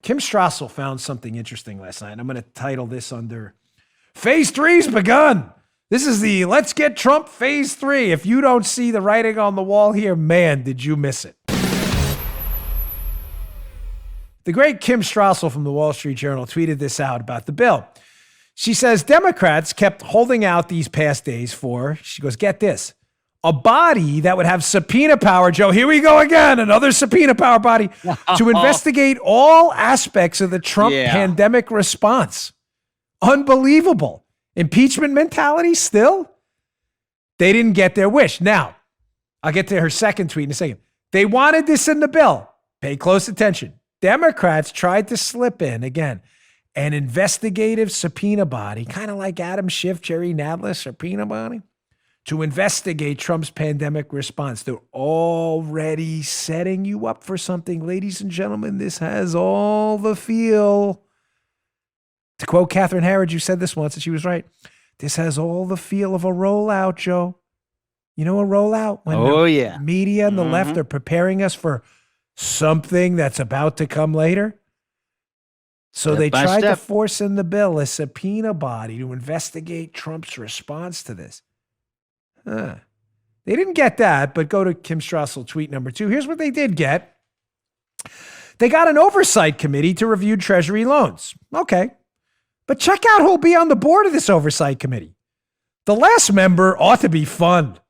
Kim Strassel found something interesting last night. I'm going to title this under Phase 3's begun. This is the Let's Get Trump Phase 3. If you don't see the writing on the wall here, man, did you miss it. The great Kim Strassel from the Wall Street Journal tweeted this out about the bill. She says, Democrats kept holding out these past days for, she goes, get this, a body that would have subpoena power, Joe, here we go again, another subpoena power body, to investigate all aspects of the Trump pandemic response. Unbelievable. Impeachment mentality still? They didn't get their wish. Now, I'll get to her second tweet in a second. They wanted this in the bill. Pay close attention. Democrats tried to slip in, again, an investigative subpoena body, kind of like Adam Schiff, Jerry Nadler subpoena body, to investigate Trump's pandemic response. They're already setting you up for something. Ladies and gentlemen, this has all the feel. To quote Catherine Herridge, you said this once, and she was right. This has all the feel of a rollout, Joe. You know a rollout? When the media and the left are preparing us for something that's about to come later. So they tried to force in the bill a subpoena body to investigate Trump's response to this. They didn't get that, but go to Kim Strassel tweet number 2. Here's what they did get. They got an oversight committee to review Treasury loans. Okay. But check out who'll be on the board of this oversight committee. The last member ought to be fun.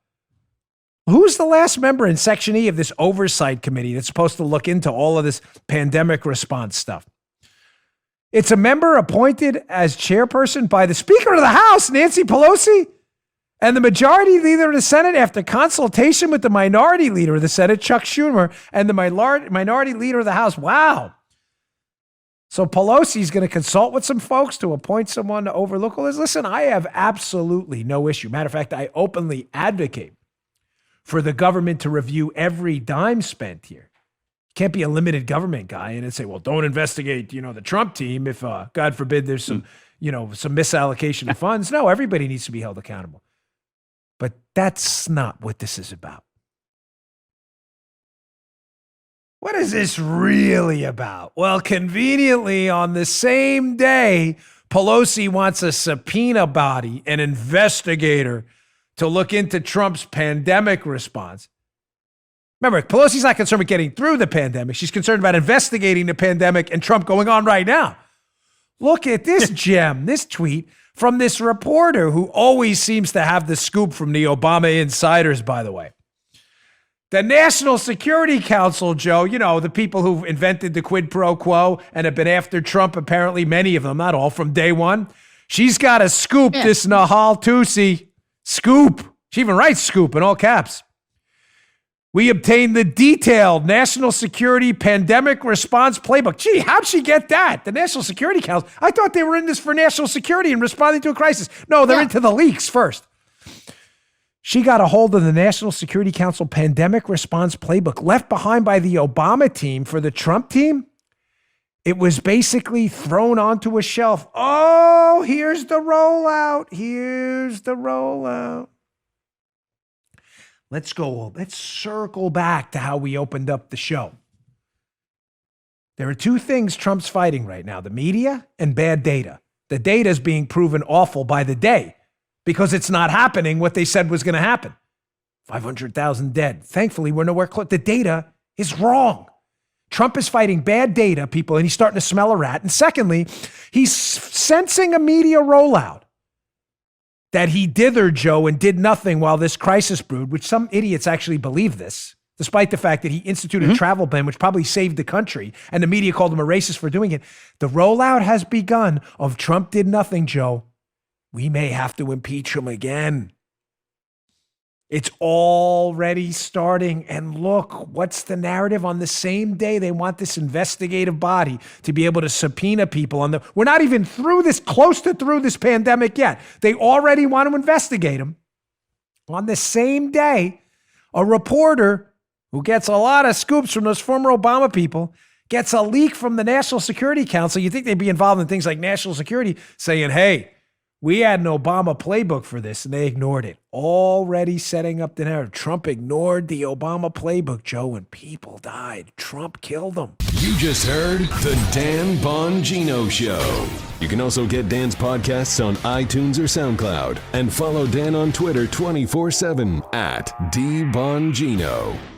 Who's the last member in Section E of this oversight committee that's supposed to look into all of this pandemic response stuff? It's a member appointed as chairperson by the Speaker of the House, Nancy Pelosi, and the majority leader of the Senate after consultation with the minority leader of the Senate, Chuck Schumer, and the minority leader of the House. Wow. So Pelosi's going to consult with some folks to appoint someone to overlook all this. Listen, I have absolutely no issue. Matter of fact, I openly advocate for the government to review every dime spent here. You can't be a limited government guy and say, well, don't investigate, the Trump team if, God forbid, there's some misallocation of funds. No, everybody needs to be held accountable. But that's not what this is about. What is this really about? Well, conveniently, on the same day, Pelosi wants a subpoena body, an investigator, to look into Trump's pandemic response. Remember, Pelosi's not concerned with getting through the pandemic. She's concerned about investigating the pandemic and Trump going on right now. Look at this gem, this tweet from this reporter who always seems to have the scoop from the Obama insiders, by the way. The National Security Council, Joe, the people who invented the quid pro quo and have been after Trump, apparently many of them, not all, from day one. She's got a scoop, this Nahal Tusi. Scoop. She even writes scoop in all caps. We obtained the detailed National Security Pandemic Response Playbook. Gee, how'd she get that? The National Security Council. I thought they were in this for national security and responding to a crisis. No, they're into the leaks first. She got a hold of the National Security Council Pandemic Response Playbook left behind by the Obama team for the Trump team. It was basically thrown onto a shelf. Oh, here's the rollout. Here's the rollout. Let's circle back to how we opened up the show. There are two things Trump's fighting right now, the media and bad data. The data is being proven awful by the day because it's not happening what they said was going to happen. 500,000 dead. Thankfully, we're nowhere close. The data is wrong. Trump is fighting bad data, people, and he's starting to smell a rat. And secondly, he's sensing a media rollout that he dithered, Joe, and did nothing while this crisis brewed, which some idiots actually believe this, despite the fact that he instituted a travel ban, which probably saved the country, and the media called him a racist for doing it. The rollout has begun of Trump did nothing, Joe. We may have to impeach him again. It's already starting. And look, what's the narrative? On the same day, they want this investigative body to be able to subpoena people. We're not even through this pandemic yet. They already want to investigate them. On the same day, a reporter who gets a lot of scoops from those former Obama people gets a leak from the National Security Council. You think they'd be involved in things like national security, saying, hey, we had an Obama playbook for this, and they ignored it. Already setting up the narrative. Trump ignored the Obama playbook, Joe, and people died. Trump killed them. You just heard The Dan Bongino Show. You can also get Dan's podcasts on iTunes or SoundCloud and follow Dan on Twitter 24/7 at DBongino.